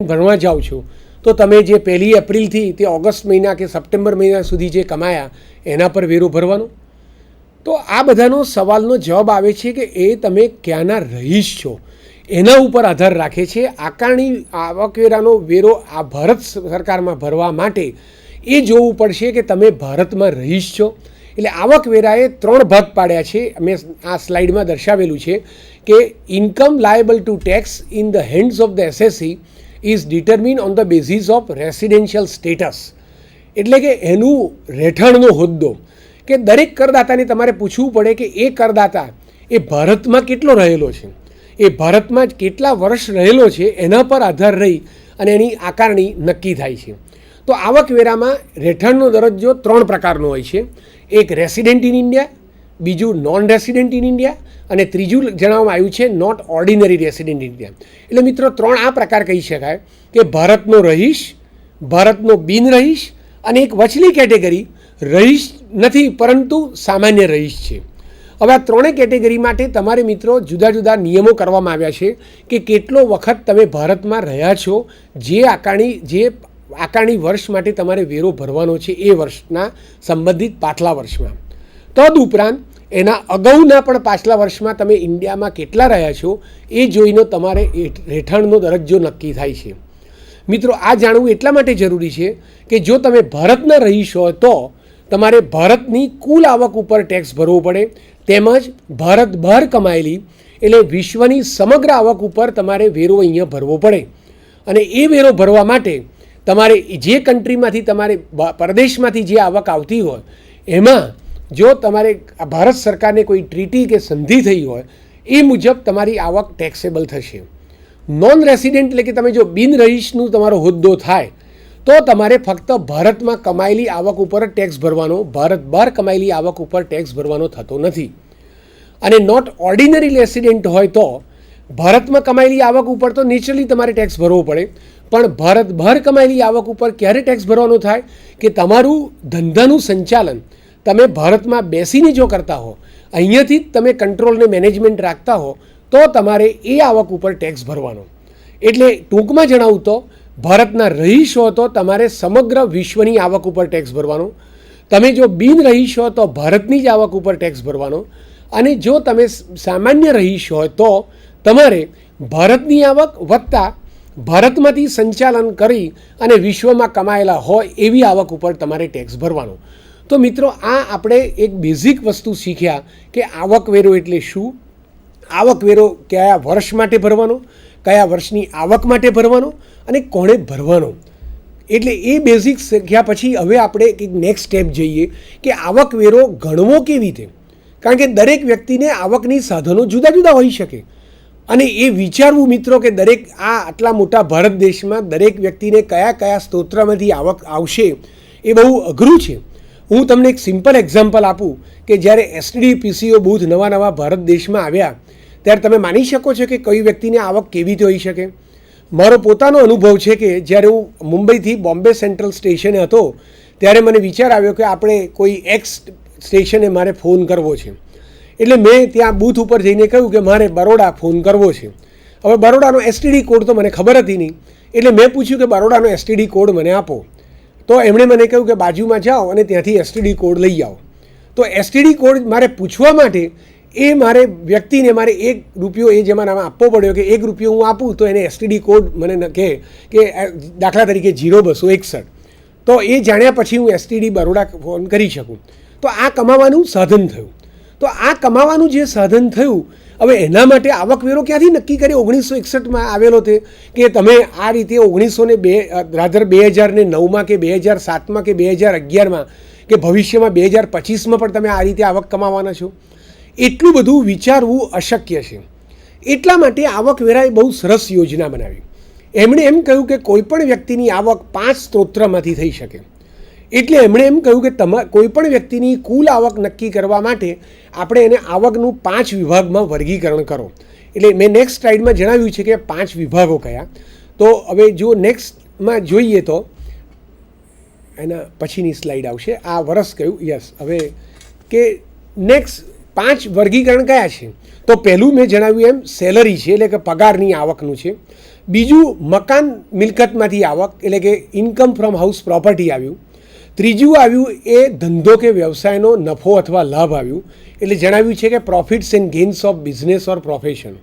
ભણવા જાઓ છો તો તમે જે 1 એપ્રિલથી તે ઓગસ્ટ મહિના કે સપ્ટેમ્બર મહિના સુધી જે કમાયા એના પર વેરો ભરવાનો. તો આ બધાનો સવાલનો જવાબ આવે છે કે એ તમે ક્યાંના રહીશ છો એના ઉપર આધાર રાખે છે. આકારણી આવકવેરાનો વેરો આ ભારત સરકારમાં ભરવા માટે એ જોવું પડશે કે તમે ભારતમાં રહીશ છો. એટલે આવકવેરાએ 3 ભાગ પાડ્યા છે. મેં આ સ્લાઇડમાં દર્શાવેલું છે કે income liable to tax in the hands of the SSC is determine on the basis of residential status. એટલે કે એનું રહેઠાણનો હોદ્દો, કે દરેક કરદાતાને તમારે પૂછવું પડે કે એ કરદાતા એ ભારતમાં કેટલો રહેલો છે, એ ભારતમાં કેટલા વર્ષ રહેલો છે, એના પર આધાર રહી અને એની આકારણી નક્કી થાય છે. તો આવકવેરામાં રહેઠાણનો દરજ્જો 3 પ્રકારનો હોય છે. એક રેસિડેન્ટ ઇન ઇન્ડિયા, બીજું નોન રેસિડેન્ટ ઇન ઇન્ડિયા અને ત્રીજું જણાવવામાં આવ્યું છે not ordinary resident in India. એટલે મિત્રો 3 આ પ્રકાર કહી શકાય કે ભારતનો રહીશ, ભારતનો બિન રહીશ અને એક વચલી કેટેગરી રહીશ નથી પરંતુ સામાન્ય રહીશ છે. હવે આ 3 કેટેગરી માટે તમારે મિત્રો જુદા જુદા નિયમો કરવામાં આવ્યા છે કે કેટલો વખત તમે ભારતમાં રહ્યા છો, જે આકારણી વર્ષ માટે તમારે વેરો ભરવાનો છે એ વર્ષના સંબંધિત પાછલા વર્ષમાં. તદુપરાંત એના અગાઉના પણ પાછલા વર્ષમાં તમે ઇન્ડિયામાં કેટલા રહ્યા છો એ જોઈને તમારે રહેઠાણનો દરજ્જો નક્કી થાય છે. મિત્રો આ જાણવું એટલા માટે જરૂરી છે કે જો તમે ભારતના રહીશ હોય તો તમારે ભારતની કુલ આવક ઉપર ટેક્સ ભરવો પડે, તેમજ ભારત બહાર કમાયેલી એટલે વિશ્વની સમગ્ર આવક ઉપર તમારે વેરો અહીંયા ભરવો પડે. અને એ વેરો ભરવા માટે તમારે જે કન્ટ્રીમાંથી તમારે પરદેશમાંથી જે આવક આવતી હોય એમાં જો તમારે ભારત સરકારને કોઈ ટ્રીટી કે સંધિ થઈ હોય એ મુજબ તમારી આવક ટેક્સેબલ થશે. નોન રેસિડેન્ટ એટલે કે તમે જો બિન રહીશનું તમારો હોદ્દો થાય તો તમારે ફક્ત ભારતમાં કમાયેલી આવક ઉપર જ ટેક્સ ભરવાનો, ભારત બહાર કમાયેલી આવક ઉપર ટેક્સ ભરવાનો થતો નથી. અને નોટ ઓર્ડિનરી રેસિડેન્ટ હોય તો ભારતમાં કમાયેલી આવક ઉપર તો નેચરલી તમારે ટેક્સ ભરવો પડે, પણ ભારત બહાર કમાયેલી આવક ઉપર ક્યારે ટેક્સ ભરવાનો થાય કે તમારું ધંધાનું સંચાલન તમે ભારતમાં બેસીને જો કરતા હો, અહીંયાથી જ તમે કંટ્રોલ ને મેનેજમેન્ટ રાખતા હો તો તમારે એ આવક ઉપર ટેક્સ ભરવાનો. એટલે ટૂંકમાં જણાવું તો ભારતના રહીશ હો તો તમારે સમગ્ર વિશ્વની આવક ઉપર ટેક્સ ભરવાનો, તમે જો બિન રહીશ હો તો ભારતની જ આવક ઉપર ટેક્સ ભરવાનો, અને જો તમે સામાન્ય રહીશ હોય તો તમારે ભારતની આવક વત્તા ભારતમાંથી સંચાલન કરી અને વિશ્વમાં કમાયેલા હોય એવી આવક ઉપર તમારે ટેક્સ ભરવાનો. તો મિત્રો આ આપણે એક બેઝિક વસ્તુ શીખ્યા કે આવકવેરો એટલે શું, આવકવેરો કયા વર્ષ માટે ભરવાનો, કયા વર્ષની આવક માટે ભરવાનો અને કોણે ભરવાનો. એટલે એ બેઝિક શીખ્યા પછી હવે આપણે એક નેક્સ્ટ સ્ટેપ જઈએ કે આવકવેરો ગણવો કેવી રીતે. કારણ કે દરેક વ્યક્તિને આવકની સાધનો જુદા જુદા હોઈ શકે અને એ વિચારવું મિત્રો કે દરેક આટલા મોટા ભારત દેશમાં દરેક વ્યક્તિને કયા કયા સ્ત્રોતમાંથી આવક આવશે એ બહુ અઘરું છે. હું તમને એક સિમ્પલ એક્ઝામ્પલ આપું કે જ્યારે એસટીડી પીસીઓ બૂથ નવા ભારત દેશમાં આવ્યા ત્યારે તમે માની શકો છો કે કઈ વ્યક્તિને આવક કેવી રીતે હોઈ શકે. મારો પોતાનો અનુભવ છે કે જ્યારે હું મુંબઈથી બોમ્બે સેન્ટ્રલ સ્ટેશને હતો ત્યારે મને વિચાર આવ્યો કે આપણે કોઈ એક્સ સ્ટેશને મારે ફોન કરવો છે. એટલે મેં ત્યાં બૂથ ઉપર જઈને કહ્યું કે મારે બરોડા ફોન કરવો છે. હવે બરોડાનો એસટીડી કોડ તો મને ખબર હતી નહીં, એટલે મેં પૂછ્યું કે બરોડાનો એસટીડી કોડ મને આપો. તો એમણે મને કહ્યું કે બાજુમાં જાઓ અને ત્યાંથી એસટીડી કોડ લઈ આવો. તો એસટીડી કોડ મારે પૂછવા માટે એ મારે વ્યક્તિને મારે ₹1 એ જમાનામાં આપવો પડ્યો કે ₹1 હું આપું તો એને એસટીડી કોડ મને કહે કે દાખલા તરીકે 0261. તો એ જાણ્યા પછી હું એસટીડી બરોડા ફોન કરી શકું. તો આ કમાવાનું સાધન થયું. તો આ કમાવાનું જે સાધન થયું, હવે એના માટે આવકવેરો ક્યાંથી નક્કી કરી 1961માં આવેલો તે કે તમે આ રીતે 2009માં કે 2007માં કે 2011માં કે ભવિષ્યમાં 2025માં પણ તમે આ રીતે આવક કમાવાના છો. એટલું બધું વિચારવું અશક્ય છે. એટલા માટે આવકવેરાએ બહુ સરસ યોજના બનાવી. એમણે એમ કહ્યું કે કોઈપણ વ્યક્તિની આવક 5 સ્ત્રોતમાંથી થઈ શકે. એટલે એમણે એમ કહ્યું કે કોઈપણ વ્યક્તિની કુલ આવક નક્કી કરવા માટે આપણે એને આવકનું 5 વિભાગમાં વર્ગીકરણ કરો. એટલે મેં નેક્સ્ટ સ્લાઇડમાં જણાવ્યું છે કે 5 વિભાગો કયા. તો હવે જો નેક્સ્ટમાં જોઈએ તો એના પછીની સ્લાઇડ આવશે. આ વર્ષ કયું, યસ. હવે કે નેક્સ્ટ 5 વર્ગીકરણ કયા છે તો પહેલું મેં જણાવ્યું એમ સેલરી છે, એટલે કે પગારની આવકનું છે. બીજું મકાન મિલકતમાંથી આવક એટલે કે ઇન્કમ ફ્રોમ હાઉસ પ્રોપર્ટી આવ્યું. ત્રીજું આવ્યું એ ધંધો કે વ્યવસાયનો નફો અથવા લાભ આવ્યું એટલે જણાવ્યું છે કે profits and gains of business or profession.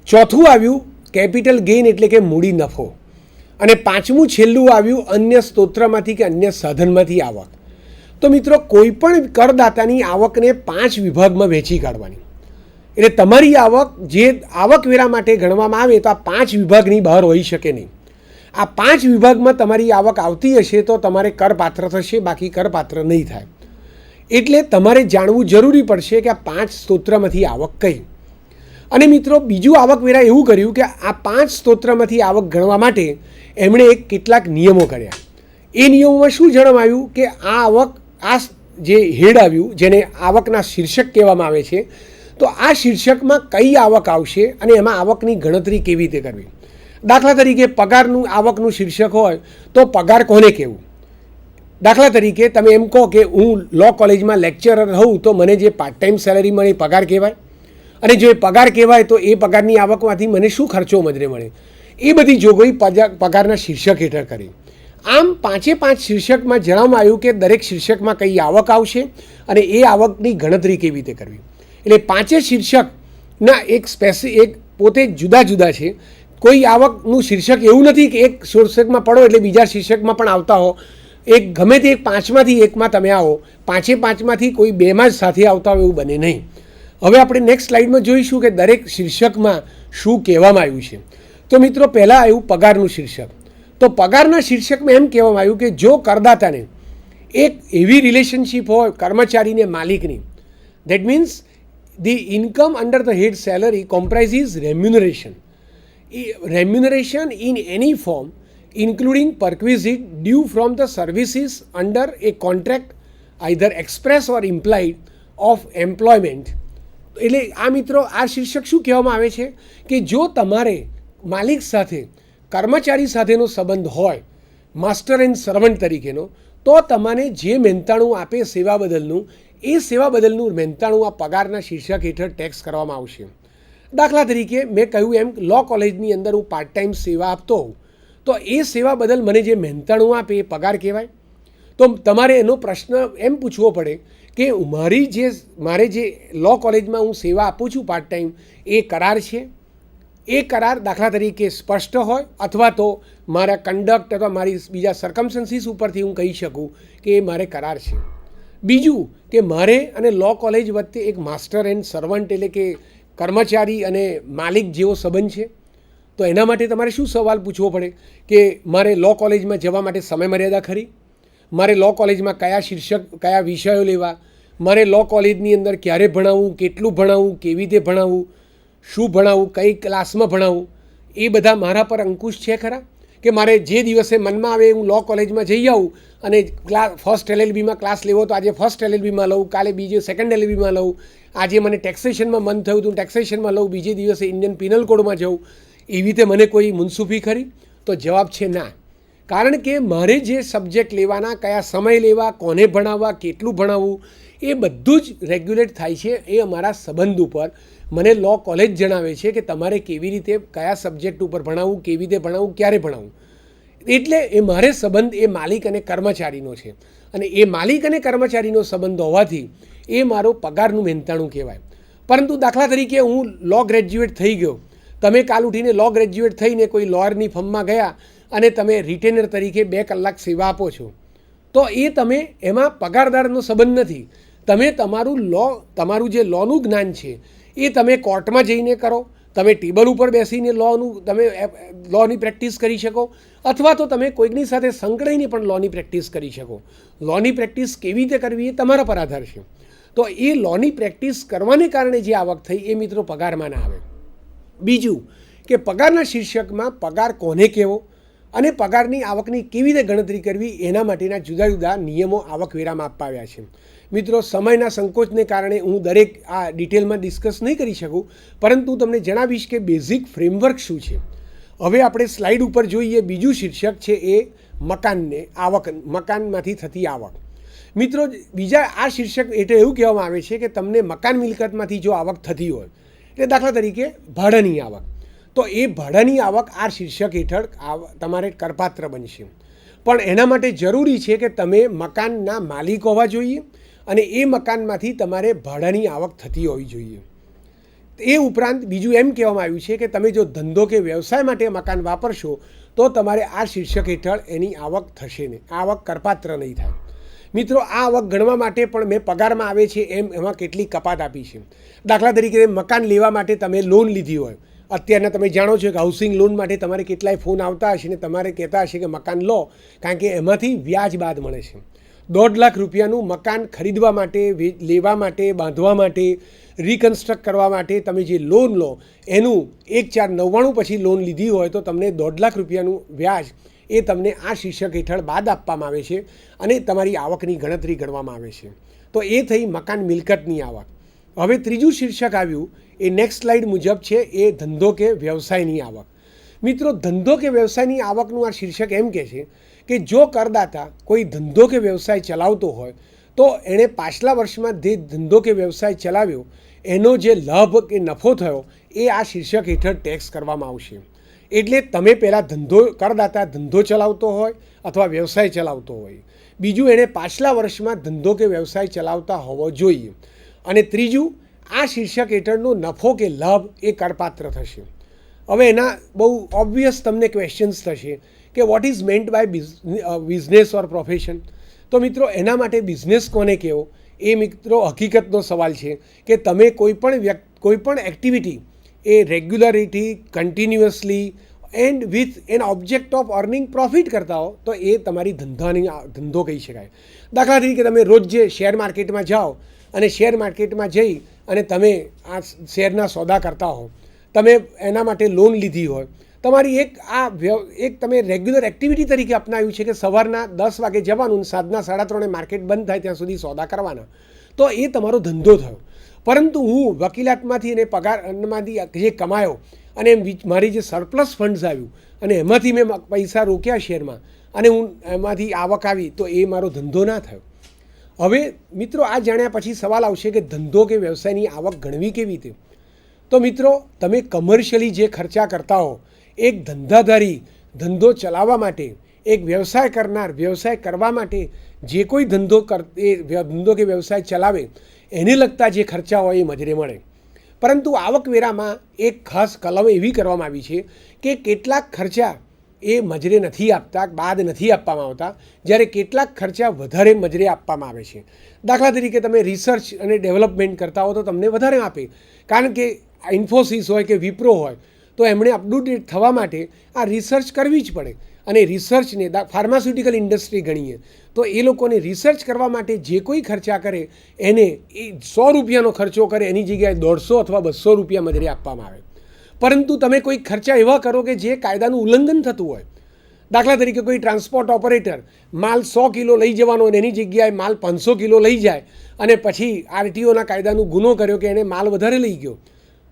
ચોથું આવ્યું કેપિટલ ગેઇન એટલે કે મૂડી નફો. અને પાંચમું છેલ્લું આવ્યું અન્ય સ્ત્રોત્રમાંથી કે અન્ય સાધનમાંથી આવક. તો મિત્રો કોઈ પણ કરદાતાની આવકને 5 વિભાગમાં વહેંચી કાઢવાની. એટલે તમારી આવક જે આવકવેરા માટે ગણવામાં આવે તો આ 5 વિભાગની બહાર હોઈ શકે નહીં. આ 5 વિભાગમાં તમારી આવક આવતી હશે તો તમારે કરપાત્ર થશે, બાકી કરપાત્ર નહીં થાય. એટલે તમારે જાણવું જરૂરી પડશે કે આ 5 સ્ત્રોત્રમાંથી આવક કઈ. અને મિત્રો બીજું આવકવેરા એવું કર્યું કે આ 5 સ્ત્રોત્રમાંથી આવક ગણવા માટે એમણે કેટલાક નિયમો કર્યા. એ નિયમોમાં શું જણાવાયું કે આ આવક આ જે હેડ આવ્યું જેને આવકના શીર્ષક કહેવામાં આવે છે, તો આ શીર્ષકમાં કઈ આવક આવશે અને એમાં આવકની ગણતરી કેવી રીતે કરવી. દાખલા તરીકે પગારનું આવકનું શીર્ષક હોય તો પગાર કોને કહેવું. દાખલા તરીકે તમે એમ કહો કે હું લો કોલેજમાં લેક્ચરર હોઉં તો મને જે પાર્ટ ટાઈમ સેલરી મળે એ પગાર કહેવાય. અને જો એ પગાર કહેવાય તો એ પગારની આવકમાંથી મને શું ખર્ચો મજરે મળે, એ બધી જોગવાઈ પગારના શીર્ષક હેઠળ કરી. આમ 5 શીર્ષકમાં જણાવવામાં આવ્યું કે દરેક શીર્ષકમાં કઈ આવક આવશે અને એ આવકની ગણતરી કેવી રીતે કરવી. એટલે 5 શીર્ષકના એક પોતે જુદા જુદા છે. કોઈ આવકનું શીર્ષક એવું નથી કે એક શીર્ષકમાં પડો એટલે બીજા શીર્ષકમાં પણ આવતા હો. એક ગમે તે 5માંથી એકમાં તમે આવો, 5માંથી કોઈ 2માં જ સાથે આવતા હોય એવું બને નહીં. હવે આપણે નેક્સ્ટ સ્લાઇડમાં જોઈશું કે દરેક શીર્ષકમાં શું કહેવામાં આવ્યું છે. તો મિત્રો પહેલાં આવ્યું પગારનું શીર્ષક. તો પગારના શીર્ષકમાં એમ કહેવામાં આવ્યું કે જો કરદાતાને એક એવી રિલેશનશિપ હોય કર્મચારીને માલિકની, that means the income under the head salary comprises remuneration in any form including perquisite due from the services under a contract either express or implied of employment. એટલે આ મિત્રો આ શીર્ષક શું કહેવામાં આવે છે કે જો તમારે માલિક સાથે કર્મચારી સાથેનો સંબંધ હોય માસ્ટર એન્ડ સર્વન્ટ તરીકેનો, તો તમને જે મહેનતાણું આપે સેવા બદલનું, એ સેવા બદલનું મહેનતાણું આ પગારના શીર્ષક હેઠળ ટેક્સ કરવામાં આવશે. દાખલા તરીકે મેં કહ્યું એમ લો કોલેજની અંદર હું પાર્ટ ટાઈમ સેવા આપતો હોઉં તો એ સેવા બદલ મને જે મહેનતાણું આપે એ પગાર કહેવાય. તો તમારે એનો પ્રશ્ન એમ પૂછવો પડે કે મારે જે લો કોલેજમાં હું સેવા આપું છું પાર્ટ ટાઈમ, એ કરાર છે. એ કરાર દાખલા તરીકે સ્પષ્ટ હોય અથવા તો મારા કન્ડક્ટ અથવા મારી બીજા સર્કમસ્ટન્સીસ ઉપરથી હું કહી શકું કે એ મારે કરાર છે. બીજું કે મારે અને લો કોલેજ વચ્ચે એક માસ્ટર એન્ડ સર્વન્ટ એટલે કે કર્મચારી અને માલિક જેવો સંબંધ છે. તો એના માટે તમારે શું સવાલ પૂછવો પડે કે મારે લો કોલેજમાં જવા માટે સમય મર્યાદા ખરી, મારે લો કોલેજમાં કયા વિષયો લેવા, મારે લો કોલેજની અંદર ક્યારે ભણાવવું, કેટલું ભણાવવું, કેવી રીતે ભણાવવું, શું ભણાવવું, કઈ ક્લાસમાં ભણાવવું, એ બધા મારા પર અંકુશ છે ખરા? કે મારે જે દિવસે મનમાં આવે હું લો કોલેજમાં જઈ આવું અને ફર્સ્ટ LLBમાં ક્લાસ લેવો તો આજે ફર્સ્ટ LLBમાં લઉં, કાલે બીજે સેકન્ડ LLBમાં લઉં, આજે મને ટેક્સેશનમાં મન થયું તો ટેક્સેશનમાં લઉં, બીજે દિવસે ઇન્ડિયન પિનલ કોડમાં જઉં, એવી રીતે મને કોઈ મુનસુફી ખરી? તો જવાબ છે ના. કારણ કે મારે જે સબ્જેક્ટ લેવાના, કયા સમય લેવા, કોને ભણાવવા, કેટલું ભણાવવું, એ બધું જ રેગ્યુલેટ થાય છે એ અમારા સંબંધ ઉપર. મને લો કોલેજ જણાવે છે કે તમારે કેવી રીતે કયા સબ્જેક્ટ ઉપર ભણાવવું, કેવી રીતે ભણાવવું, ક્યારે ભણાવવું. એટલે એ મારે સંબંધ એ માલિક અને કર્મચારીનો છે. અને એ માલિક અને કર્મચારીનો સંબંધ હોવાથી એ મારો પગારનું મહેનતાણું કહેવાય. પરંતુ દાખલા તરીકે હું લો ગ્રેજ્યુએટ થઈ ગયો, તમે કાલ ઉઠીને લો ગ્રેજ્યુએટ થઈને કોઈ લોયરની ફર્મમાં ગયા અને તમે રિટેનર તરીકે 2 કલાક સેવા આપો છો, તો એ તમે એમાં પગારદારનો સંબંધ નથી. તમે તમારું જે લોનું જ્ઞાન છે એ તમે કોર્ટમાં જઈને કરો, તમે ટેબલ ઉપર બેસીને લોની પ્રેક્ટિસ કરી શકો, અથવા તો તમે કોઈકની સાથે સંકળાઈને પણ લોની પ્રેક્ટિસ કરી શકો. લોની પ્રેક્ટિસ કેવી રીતે કરવી એ તમારા પર આધાર છે. તો એ લોની પ્રેક્ટિસ કરવાને કારણે જે આવક થઈ એ મિત્રો પગારમાં ના આવે. બીજું કે પગારના શીર્ષકમાં પગાર કોને કહેવો અને પગારની આવકની કેવી રીતે ગણતરી કરવી એના માટેના જુદા જુદા નિયમો આવકવેરામાં અપાવ્યા છે. મિત્રો સમયના સંકોચને કારણે હું દરેક આ ડિટેલમાં ડિસ્કસ નહીં કરી શકું, પરંતુ હું તમને જણાવીશ કે બેઝિક ફ્રેમવર્ક શું છે. હવે આપણે સ્લાઇડ ઉપર જોઈએ. બીજું શીર્ષક છે એ મકાનમાંથી થતી આવક. મિત્રો બીજા આ શીર્ષક એટલે એવું કહેવામાં આવે છે કે તમને મકાન મિલકતમાંથી જો આવક થતી હોય, એટલે દાખલા તરીકે ભાડાની આવક, તો એ ભાડાની આવક આ શીર્ષક હેઠળ તમારે કરપાત્ર બનશે. પણ એના માટે જરૂરી છે કે તમે મકાનના માલિક હોવા જોઈએ અને એ મકાનમાંથી તમારે ભાડાની આવક થતી હોવી જોઈએ. એ ઉપરાંત બીજું એમ કહેવામાં આવ્યું છે કે તમે જો ધંધો કે વ્યવસાય માટે મકાન વાપરશો તો તમારે આ શીર્ષક હેઠળ એની આવક થશે નહીં, આવક કરપાત્ર નહીં થાય. મિત્રો, આ આવક ગણવા માટે પણ મેં પગારમાં આવે છે એમાં કેટલી કપાત આપી છે. દાખલા તરીકે મકાન લેવા માટે તમે લોન લીધી હોય, અત્યારના તમે જાણો છો કે હાઉસિંગ લોન માટે તમારે કેટલાય ફોન આવતા હશે ને તમારે કહેતા હશે કે મકાન લો, કારણ કે એમાંથી વ્યાજ બાદ મળે છે. 1.5 લાખ રૂપિયાનું મકાન ખરીદવા માટે, લેવા માટે, બાંધવા માટે, રિકન્સ્ટ્રક્ટ કરવા માટે તમે જે લોન લો એનું 1499 પછી લોન લીધી હોય તો તમને 1.5 લાખ રૂપિયાનું વ્યાજ એ તમને આ શીર્ષક હેઠળ બાદ આપવામાં આવે છે અને તમારી આવકની ગણતરી ગણવામાં આવે છે. તો એ થઈ મકાન મિલકતની આવક. હવે ત્રીજું શીર્ષક આવ્યું એ નેક્સ્ટ સ્લાઇડ મુજબ છે, એ ધંધો કે વ્યવસાયની આવક. મિત્રો, ધંધો કે વ્યવસાયની આવકનું આ શીર્ષક એમ કહે છે કે જો કરદાતા કોઈ ધંધો કે વ્યવસાય ચલાવતો હોય તો એણે પાછલા વર્ષમાં જે ધંધો કે વ્યવસાય ચલાવ્યો એનો જે લાભ કે નફો થયો એ આ શીર્ષક હેઠળ ટેક્સ કરવામાં આવશે. એટલે તમે પહેલાં કરદાતા ધંધો ચલાવતો હોય અથવા વ્યવસાય ચલાવતો હોય, બીજું એણે પાછલા વર્ષમાં ધંધો કે વ્યવસાય ચલાવતા હોવો જોઈએ, અને ત્રીજું આ શીર્ષક હેઠળનો નફો કે લાભ એ કરપાત્ર થશે. હવે એના બહુ ઓબ્વિયસ તમને ક્વેશ્ચન્સ થશે કે what is meant by business or profession. તો મિત્રો, એના માટે બિઝનેસ કોને કહેવો એ મિત્રો હકીકતનો સવાલ છે કે તમે કોઈપણ activity A regularity, continuously and with an object of earning profit કરતા હો તો એ તમારી ધંધો કહી શકાય. દાખલા તરીકે તમે રોજ જે શેર માર્કેટમાં જાઓ અને શેર માર્કેટમાં જઈ અને તમે આ શેરના સોદા કરતા હો, તમે એના માટે લોન લીધી હોય, તમારી એક તમે રેગ્યુલર એક્ટિવિટી તરીકે અપનાવ્યું છે કે સવારના 10 વાગે જવાનું, સાંજના 3:30 માર્કેટ બંધ થાય ત્યાં સુધી સોદા કરવાના, તો એ તમારો ધંધો થયો. પરંતુ હું વકીલાતમાંથી અને પગારમાંથી જે કમાયો અને મારી જે સરપ્લસ ફંડ્સ આવ્યું અને એમાંથી મેં પૈસા રોક્યા શેરમાં અને હું એમાંથી આવક આવી, તો એ મારો ધંધો ના થયો. હવે મિત્રો, આ જાણ્યા પછી સવાલ આવશે કે ધંધો કે વ્યવસાયની આવક ગણવી કેવી રીતે? તો મિત્રો, તમે કમર્શિયલી જે ખર્ચા કરતા હો, એક ધંધાધારી ધંધો ચલાવવા માટે, એક વ્યવસાય કરનાર વ્યવસાય કરવા માટે જે કોઈ ધંધો કે વ્યવસાય ચલાવે એને લગતા જે ખર્ચા હોય એ મજરે મળે. પરંતુ આવકવેરામાં એક ખાસ કલમ એવી કરવામાં આવી છે કે કેટલાક ખર્ચા એ મજરે નથી આપતા, બાદ નથી આપવામાં આવતા, જ્યારે કેટલાક ખર્ચા વધારે મજરે આપવામાં આવે છે. દાખલા તરીકે તમે રિસર્ચ અને ડેવલપમેન્ટ કરતા હો તો તમને વધારે આપે, કારણ કે ઇન્ફોસિસ હોય કે વિપ્રો હોય તો એમણે અપડેટ થવા માટે આ રિસર્ચ કરવી જ પડે. અને રિસર્ચને ફાર્માસ્યુટિકલ ઇન્ડસ્ટ્રી ગણીએ તો એ લોકોને રિસર્ચ કરવા માટે જે કોઈ ખર્ચા કરે એને એ 100 રૂપિયાનો ખર્ચો કરે એની જગ્યાએ 150 અથવા 200 રૂપિયા મજૂરી આપવામાં આવે. પરંતુ તમે કોઈ ખર્ચા એવા કરો કે જે કાયદાનું ઉલ્લંઘન થતું હોય, દાખલા તરીકે કોઈ ટ્રાન્સપોર્ટ ઓપરેટર માલ 100 કિલો લઈ જવાનો અને એની જગ્યાએ માલ 500 કિલો લઈ જાય અને પછી આરટીઓના કાયદાનું ગુનો કર્યો કે એને માલ વધારે લઈ ગયો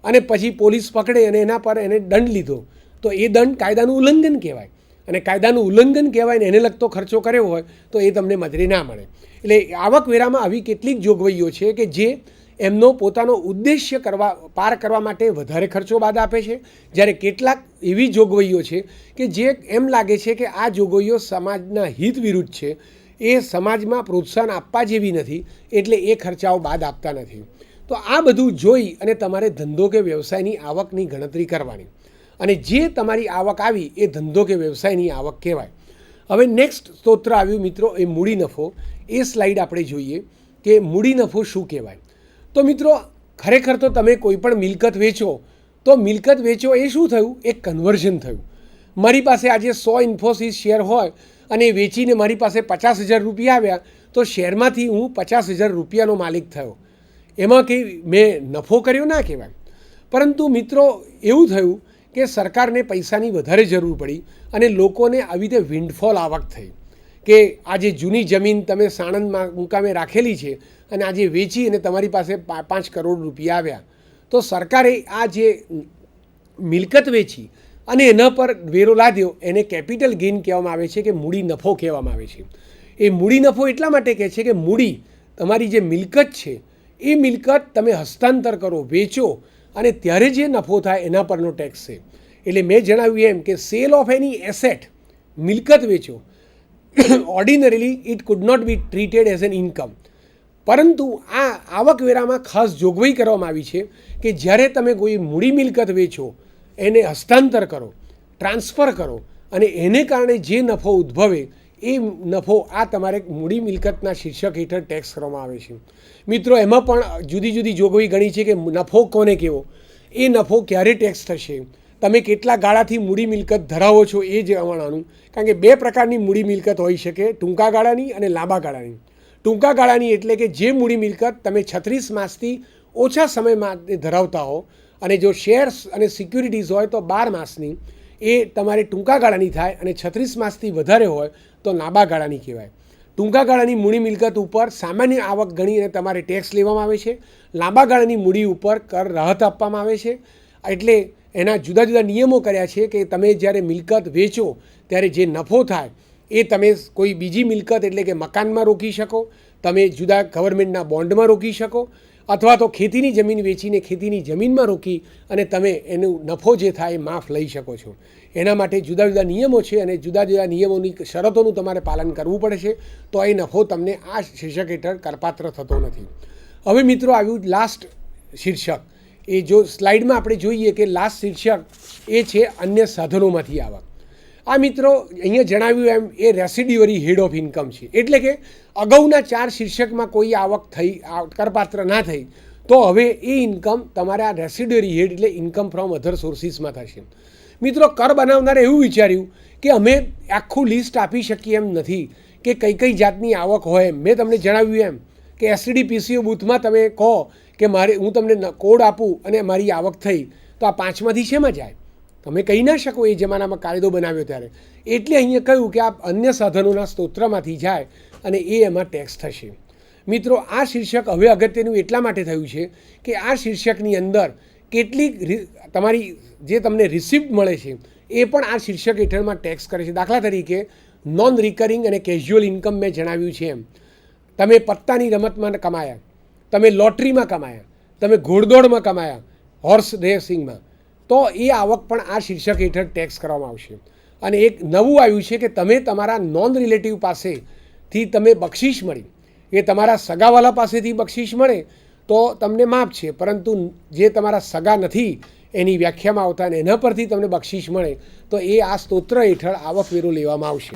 અને પછી પોલીસ પકડે અને એના પર એને દંડ લીધો, તો એ દંડ કાયદાનું ઉલ્લંઘન કહેવાય. અને કાયદાનું ઉલ્લંઘન કહેવાય ને એને લગતો ખર્ચો કર્યો હોય તો એ તમને મજૂરી ના મળે. એટલે આવકવેરામાં આવી કેટલીક જોગવાઈઓ છે કે જે એમનો પોતાનો ઉદ્દેશ્ય પાર કરવા માટે વધારે ખર્ચો બાદ આપે છે, જ્યારે કેટલાક એવી જોગવાઈઓ છે કે જે એમ લાગે છે કે આ જોગવાઈઓ સમાજના હિત વિરુદ્ધ છે, એ સમાજમાં પ્રોત્સાહન આપવા જેવી નથી, એટલે એ ખર્ચાઓ બાદ આપતા નથી. તો આ બધું જોઈ અને તમારે ધંધો કે વ્યવસાયની આવકની ગણતરી કરવાની, અને જે તમારી આવક આવી એ ધંધો કે વ્યવસાયની આવક કહેવાય. હવે નેક્સ્ટ સ્તોત્ર આવ્યું મિત્રો, એ મૂડી નફો. એ સ્લાઇડ આપણે જોઈએ કે મૂડી નફો શું કહેવાય. તો મિત્રો, ખરેખર તો તમે કોઈ પણ મિલકત વેચો તો મિલકત વેચો એ શું થયું? એક કન્વર્ઝન થયું. મારી પાસે આજે 100 ઇન્ફોસિસ શેર હોય અને વેચીને મારી પાસે 50,000 રૂપિયા આવ્યા તો શેરમાંથી હું 50,000 રૂપિયાનો માલિક થયો. એમાં કંઈ મેં નફો કર્યો ના કહેવાય. પરંતુ મિત્રો, એવું થયું કે સરકારને પૈસાની વધારે જરૂર પડી અને લોકોને આવી રીતે વિન્ડફોલ આવક થઈ કે આજે જૂની જમીન તમે સાણંદમાં મુકામે રાખેલી છે અને આજે વેચી અને તમારી પાસે 5 કરોડ રૂપિયા આવ્યા, તો સરકારે આ જે મિલકત વેચી અને એના પર વેરો લાદ્યો એને કેપિટલ ગેઇન કહેવામાં આવે છે કે મૂડી નફો કહેવામાં આવે છે. એ મૂડી નફો એટલા માટે કહે છે કે મૂડી તમારી જે મિલકત છે એ મિલકત તમે હસ્તાંતર કરો, વેચો અને ત્યારે જે નફો થાય એના પરનો ટેક્સ છે. એટલે મેં જણાવ્યું એમ કે સેલ ઓફ એની એસેટ, મિલકત વેચો, ordinarily it could not be treated as an income. પરંતુ આ આવકવેરામાં ખાસ જોગવાઈ કરવામાં આવી છે કે જ્યારે તમે કોઈ મૂડી મિલકત વેચો, એને હસ્તાંતર કરો, ટ્રાન્સફર કરો અને એને કારણે જે નફો ઉદ્ભવે એ નફો આ તમારે મૂડી મિલકતના શીર્ષક હેઠળ ટેક્સ કરવામાં આવે છે. મિત્રો, એમાં પણ જુદી જુદી જોગવાઈ ગણી છે કે નફો કોને કહેવો, એ નફો ક્યારે ટેક્સ થશે, તમે કેટલા ગાળાથી મૂડી મિલકત ધરાવો છો એ જાણવાનું. કારણ કે બે પ્રકારની મૂડી મિલકત હોઈ શકે, ટૂંકા ગાળાની અને લાંબા ગાળાની. ટૂંકા ગાળાની એટલે કે જે મૂડી મિલકત તમે 36 માસથી ઓછા સમય માટે ધરાવતા હો અને જો શેર્સ અને સિક્યુરિટીઝ હોય તો 12 માસની, એ તમારે ટૂંકા ગાળાની થાય અને 36 માસથી વધારે હોય તો લાંબા ગાળાની કહેવાય. ટૂંકા ગાળાની મૂડી મિલકત ઉપર સામાન્ય આવક ગણીને તમારે ટેક્સ લેવામાં આવે છે. લાંબા ગાળાની મૂડી ઉપર કર રાહત આપવામાં આવે છે. એટલે એના જુદા જુદા નિયમો કર્યા છે કે તમે જ્યારે મિલકત વેચો ત્યારે જે નફો થાય એ તમે કોઈ બીજી મિલકત એટલે કે મકાનમાં રોકી શકો, તમે જુદા ગવર્મેન્ટના બોન્ડમાં રોકી શકો, અથવા તો ખેતીની જમીન વેચીને ખેતીની જમીનમાં રોકી અને તમે એનું નફો જે થાય એ માફ લઈ શકો છો. એના માટે જુદા જુદા નિયમો છે અને જુદા જુદા નિયમોની શરતોનું તમારે પાલન કરવું પડે છે, તો એ નફો તમને આ શીર્ષક હેઠળ કરપાત્ર થતો નથી. હવે મિત્રો આવ્યું લાસ્ટ શીર્ષક. એ જો સ્લાઇડમાં આપણે જોઈએ કે લાસ્ટ શીર્ષક એ છે અન્ય સાધનોમાંથી આવક. આ મિત્રો અહીંયા જણાવ્યું એમ એ રેસિડ્યુઅરી હેડ ઓફ ઇન્કમ છે. એટલે કે અગાઉના 4 શીર્ષકમાં કોઈ આવક થઈ, કરપાત્ર ના થઈ, તો હવે એ ઇન્કમ તમારા રેસિડ્યુઅરી હેડ એટલે ઇન્કમ ફ્રોમ અધર સોર્સિસમાં થશે. મિત્રો, કર બનાવનારે એવું વિચાર્યું કે અમે આખું લિસ્ટ આપી શકીએ એમ નથી કે કઈ કઈ જાતની આવક હોય. મેં તમને જણાવ્યું એમ કે એસટીડીપીસીઓ બૂથમાં તમે કહો કે હું તમને કોડ આપું અને મારી આવક થઈ, તો આ 5માંથી શેમાં જાય? તમે કહી ના શકો એ જમાનામાં કાયદો બનાવ્યો ત્યારે. એટલે અહીંયા કહ્યું કે આ અન્ય સાધનોના સ્ત્રોત્રમાંથી જાય અને એ એમાં ટેક્સ થશે. મિત્રો, આ શીર્ષક હવે અગત્યનું એટલા માટે થયું છે કે આ શીર્ષકની અંદર કેટલીક તમારી જે તમને રિસિપ્ટ મળે છે એ પણ આ શીર્ષક હેઠળમાં ટેક્સ કરે છે. દાખલા તરીકે નોન રિકરિંગ અને કેઝ્યુઅલ ઇન્કમ મેં જણાવ્યું છે એમ, તમે પત્તાની રમતમાં કમાયા, તમે લોટરીમાં કમાયા, તમે ઘોડદોડમાં કમાયા, હોર્સ રેસિંગમાં, તો એ આવક પણ આ શીર્ષક હેઠળ ટેક્સ કરવામાં આવશે. અને એક નવું આવ્યું છે કે તમે તમારા નોન રિલેટિવ પાસેથી તમે બક્ષિસ મળી, એ તમારા સગાવાલા પાસેથી બક્ષિસ મળે તો તમને માફ છે, પરંતુ જે તમારા સગા નથી એની વ્યાખ્યામાં આવતા અને એના પરથી તમને બક્ષિસ મળે તો એ આ સ્તોત્ર હેઠળ આવકવેરો લેવામાં આવશે.